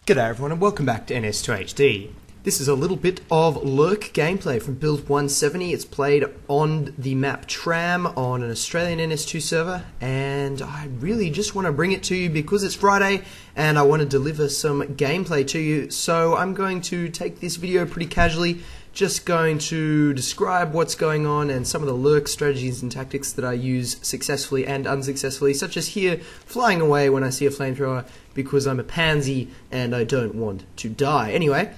G'day everyone and welcome back to NS2HD. This is a little bit of Lerk gameplay from build 170. It's played on the map Tram on an Australian NS2 server, and I really just want to bring it to you because it's Friday and I want to deliver some gameplay to you. So I'm going to take this video pretty casually, just going to describe what's going on and some of the Lerk strategies and tactics that I use successfully and unsuccessfully, such as here, flying away when I see a flamethrower because I'm a pansy and I don't want to die. Anyway,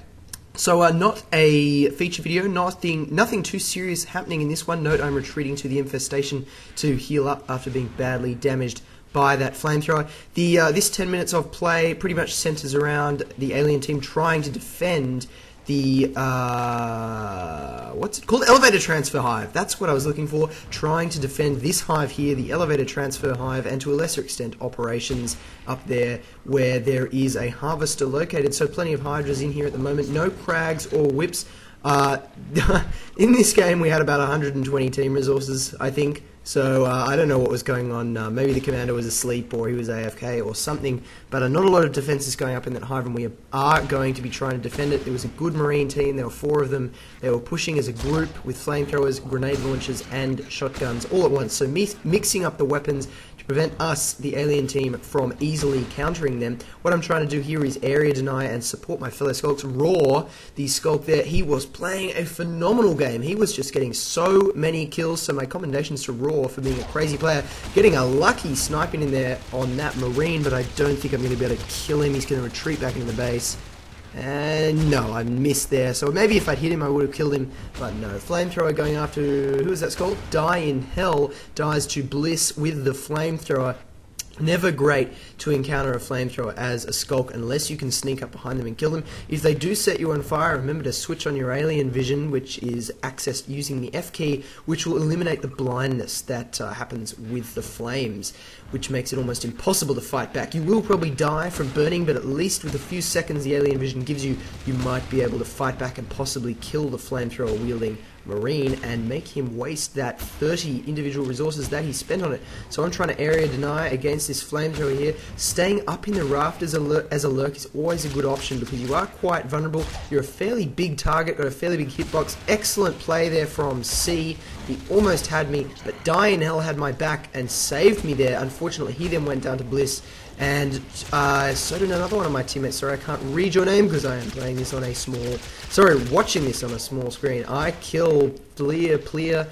so not a feature video, nothing too serious happening in this one. Note I'm retreating to the infestation to heal up after being badly damaged by that flamethrower. This 10 minutes of play pretty much centers around the alien team trying to defend the, what's it called? Elevator transfer hive. That's what I was looking for. Trying to defend this hive here, the elevator transfer hive, and to a lesser extent operations up there where there is a harvester located. So plenty of hydras in here at the moment. No crags or whips. In this game we had about 120 team resources, I think. So I don't know what was going on. Maybe the commander was asleep or he was AFK or something. But not a lot of defenses going up in that hive, and we are going to be trying to defend it. There was a good marine team. There were 4 of them. They were pushing as a group with flamethrowers, grenade launchers, and shotguns all at once. So mixing up the weapons to prevent us, the alien team, from easily countering them. What I'm trying to do here is area deny and support my fellow skulks. Raw, the skulk there, he was playing a phenomenal game. He was just getting so many kills. So my commendations to Raw for being a crazy player, getting a lucky sniping in there on that marine, but I don't think I'm going to be able to kill him. He's going to retreat back into the base. And no, I missed there. So maybe if I'd hit him I would have killed him, but no. Flamethrower going after, who is that skull? Die in Hell dies to Bliss with the flamethrower. Never great to encounter a flamethrower as a skulk unless you can sneak up behind them and kill them. If they do set you on fire, remember to switch on your alien vision, which is accessed using the F key, which will eliminate the blindness that happens with the flames, which makes it almost impossible to fight back. You will probably die from burning, but at least with the few seconds the alien vision gives you, you might be able to fight back and possibly kill the flamethrower wielding marine and make him waste that 30 individual resources that he spent on it. So I'm trying to area deny against this flamethrower here. Staying up in the rafters as a lurk is always a good option because you are quite vulnerable. You're a fairly big target, got a fairly big hitbox. Excellent play there from C. He almost had me, but Die in Hell had my back and saved me there. Unfortunately, he then went down to Bliss, and so did another one of my teammates. Sorry, I can't read your name because I am playing this on a watching this on a small screen. I kill Pleer,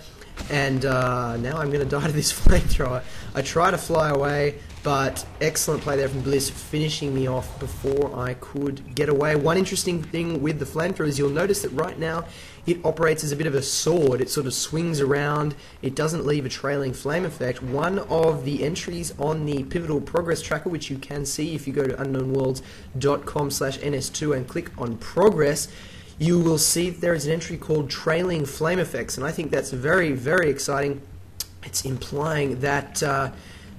and now I'm going to die to this flamethrower. I try to fly away, but excellent play there from Bliss, finishing me off before I could get away. One interesting thing with the flamethrower is you'll notice that right now it operates as a bit of a sword. It sort of swings around. It doesn't leave a trailing flame effect. One of the entries on the pivotal progress tracker, which you can see if you go to unknownworlds.com/ns2 and click on progress, you will see there is an entry called trailing flame effects, and I think that's very, very exciting. It's implying that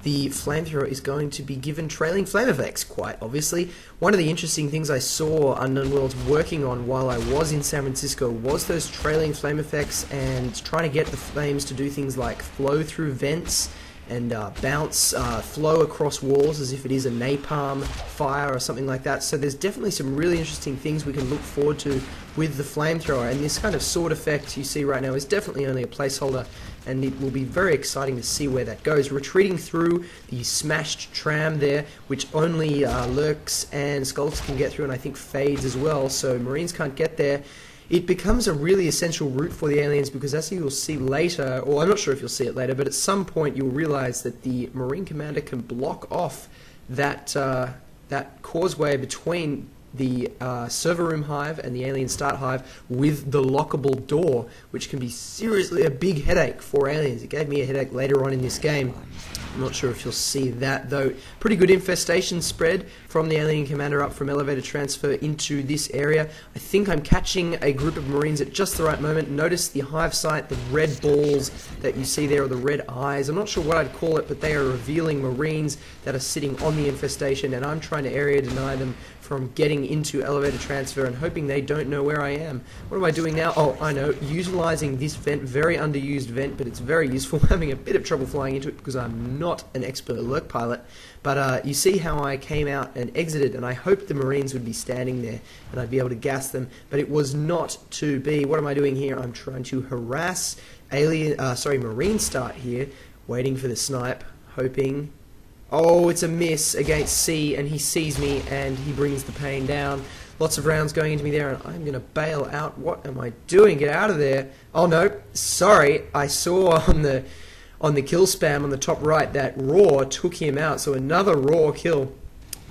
the flamethrower is going to be given trailing flame effects, quite obviously. One of the interesting things I saw Unknown Worlds working on while I was in San Francisco was those trailing flame effects and trying to get the flames to do things like flow through vents and bounce, flow across walls as if it is a napalm fire or something like that. So there's definitely some really interesting things we can look forward to with the flamethrower, and this kind of sword effect you see right now is definitely only a placeholder, and it will be very exciting to see where that goes. Retreating through the smashed tram there, which only Lurks and Skulks can get through, and I think Fades as well, so Marines can't get there. It becomes a really essential route for the aliens because, as you'll see later, or I'm not sure if you'll see it later, but at some point you'll realize that the Marine Commander can block off that that causeway between the server room hive and the alien start hive with the lockable door, which can be seriously a big headache for aliens. It gave me a headache later on in this game. I'm not sure if you'll see that, though. Pretty good infestation spread from the alien commander up from elevator transfer into this area. I think I'm catching a group of Marines at just the right moment. Notice the hive site, the red balls that you see there, or the red eyes. I'm not sure what I'd call it, but they are revealing Marines that are sitting on the infestation, and I'm trying to area deny them from getting into elevator transfer and hoping they don't know where I am. What am I doing now? Oh, I know, utilizing this vent, very underused vent, but it's very useful. I'm having a bit of trouble flying into it because I'm I'm not an expert Lerk pilot, but you see how I came out and exited, and I hoped the Marines would be standing there and I'd be able to gas them, but it was not to be. What am I doing here? I'm trying to harass Marine start here, waiting for the snipe, hoping. Oh, it's a miss against C, and he sees me and he brings the pain down. Lots of rounds going into me there, and I'm going to bail out. What am I doing? Get out of there. Oh no, sorry. I saw on the kill spam on the top right that Raw took him out, so another Raw kill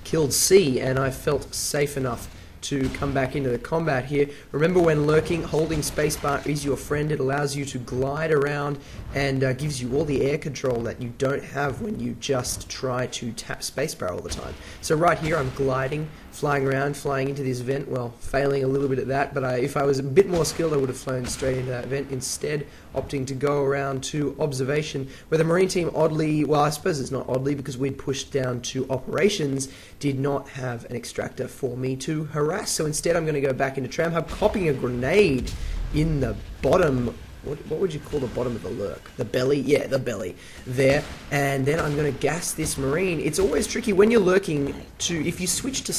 killed C, and I felt safe enough to come back into the combat here. Remember, when lurking, holding spacebar is your friend. It allows you to glide around and gives you all the air control that you don't have when you just try to tap spacebar all the time. So right here I'm gliding, flying around, flying into this vent, well, failing a little bit at that, but if I was a bit more skilled I would have flown straight into that vent, instead opting to go around to observation, where the Marine team oddly, well, I suppose it's not oddly because we'd pushed down to operations, did not have an extractor for me to harass. So instead I'm going to go back into Tram Hub, copying a grenade in the bottom. What would you call the bottom of the Lerk? The belly? Yeah, the belly there. And then I'm going to gas this Marine. It's always tricky when you're lurking if you switch to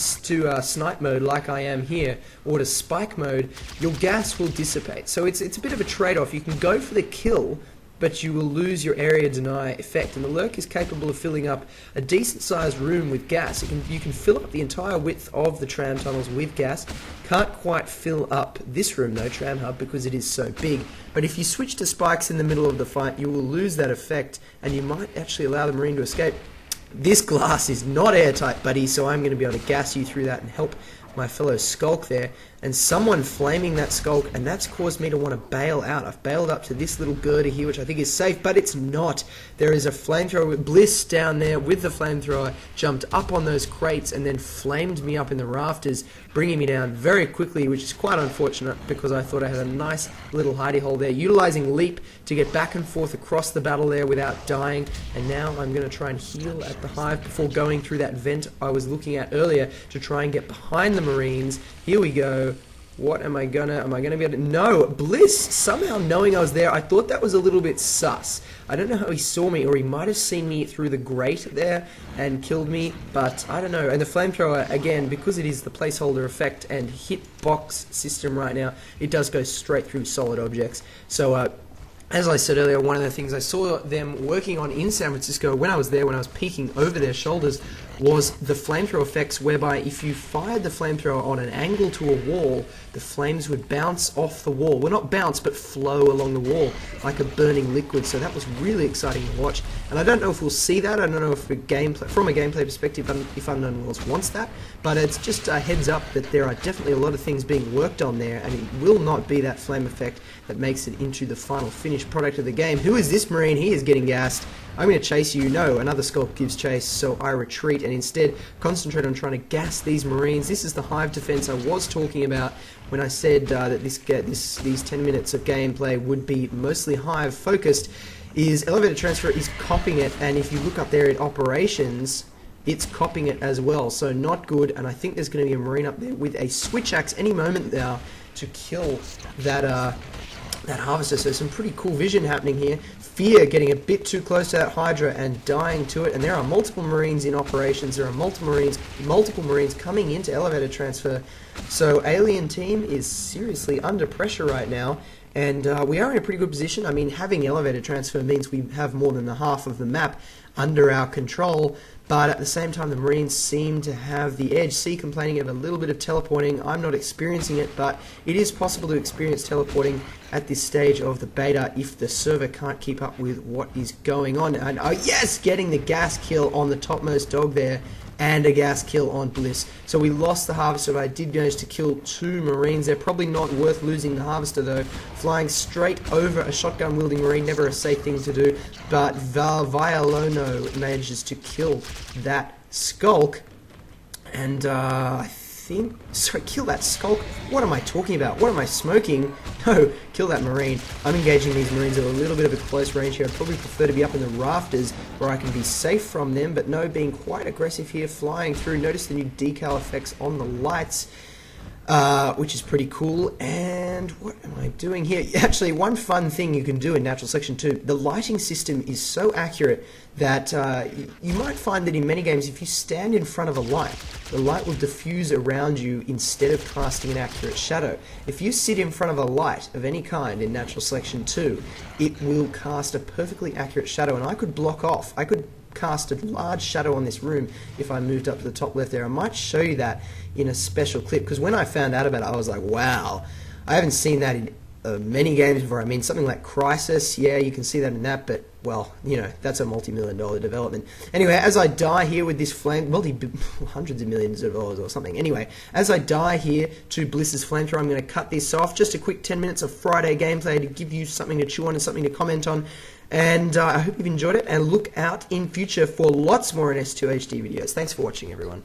snipe mode like I am here, or to spike mode, your gas will dissipate. So it's a bit of a trade-off. You can go for the kill, but you will lose your area deny effect. And the Lerk is capable of filling up a decent-sized room with gas. You can fill up the entire width of the tram tunnels with gas. Can't quite fill up this room though, Tram Hub, because it is so big. But if you switch to spikes in the middle of the fight, you will lose that effect, and you might actually allow the Marine to escape. This glass is not airtight, buddy, so I'm going to be able to gas you through that and help my fellow skulk there, and someone flaming that skulk, and that's caused me to want to bail out. I've bailed up to this little girder here, which I think is safe, but it's not. There is a flamethrower with Bliss down there with the flamethrower, jumped up on those crates and then flamed me up in the rafters, bringing me down very quickly, which is quite unfortunate because I thought I had a nice little hidey hole there, utilizing Leap to get back and forth across the battle there without dying. And now I'm going to try and heal at the hive before going through that vent I was looking at earlier to try and get behind the Marines. Here we go. What am I gonna be able to, no, Bliss, somehow knowing I was there, I thought that was a little bit sus. I don't know how he saw me, or he might have seen me through the grate there and killed me, but I don't know. And the flamethrower, again, because it is the placeholder effect and hitbox system right now, it does go straight through solid objects. So, as I said earlier, one of the things I saw them working on in San Francisco when I was there, when I was peeking over their shoulders, was the flamethrower effects, whereby if you fired the flamethrower on an angle to a wall, the flames would bounce off the wall. Well, not bounce, but flow along the wall like a burning liquid. So that was really exciting to watch. And I don't know if we'll see that. I don't know if from a gameplay perspective, if Unknown Worlds wants that. But it's just a heads up that there are definitely a lot of things being worked on there, and it will not be that flame effect that makes it into the final finished product of the game. Who is this Marine? He is getting gassed. I'm going to chase you. No, another skulk gives chase, so I retreat and instead concentrate on trying to gas these Marines. This is the hive defense I was talking about when I said that these 10 minutes of gameplay would be mostly hive focused. Is elevator transfer is copying it, and if you look up there at operations, it's copying it as well, so not good. And I think there's going to be a Marine up there with a switch axe any moment now to kill that harvester. So some pretty cool vision happening here. Fear getting a bit too close to that Hydra and dying to it, and there are multiple Marines in operations. There are multiple Marines coming into elevator transfer. So Alien team is seriously under pressure right now, and we are in a pretty good position. I mean, having elevator transfer means we have more than the half of the map under our control, but at the same time the Marines seem to have the edge. C complaining of a little bit of teleporting. I'm not experiencing it, but it is possible to experience teleporting at this stage of the beta if the server can't keep up with what is going on. And oh yes, getting the gas kill on the topmost dog there, and a gas kill on Bliss. So we lost the Harvester, but I did manage to kill 2 Marines. They're probably not worth losing the Harvester though. Flying straight over a shotgun wielding Marine, never a safe thing to do, but Violono manages to kill that Skulk, and kill that Skulk? What am I talking about? What am I smoking? No, kill that Marine. I'm engaging these Marines at a little bit of a close range here. I'd probably prefer to be up in the rafters where I can be safe from them, but no, being quite aggressive here, flying through. Notice the new decal effects on the lights. which is pretty cool. And what am I doing here? Actually, one fun thing you can do in Natural Selection 2, the lighting system is so accurate that you might find that in many games, if you stand in front of a light, the light will diffuse around you instead of casting an accurate shadow. If you sit in front of a light of any kind in Natural Selection 2, it will cast a perfectly accurate shadow, and I could block off. I could cast a large shadow on this room if I moved up to the top left there. I might show you that in a special clip, because when I found out about it, I was like, wow, I haven't seen that in many games before. I mean, something like Crisis, yeah, you can see that in that, but, well, you know, that's a multi-million-dollar development. Anyway, as I die here with this flame, hundreds of millions of dollars or something. Anyway, as I die here to Bliss's flamethrower, I'm going to cut this off. Just a quick 10 minutes of Friday gameplay to give you something to chew on and something to comment on. And I hope you've enjoyed it, and look out in future for lots more NS2HD videos. Thanks for watching, everyone.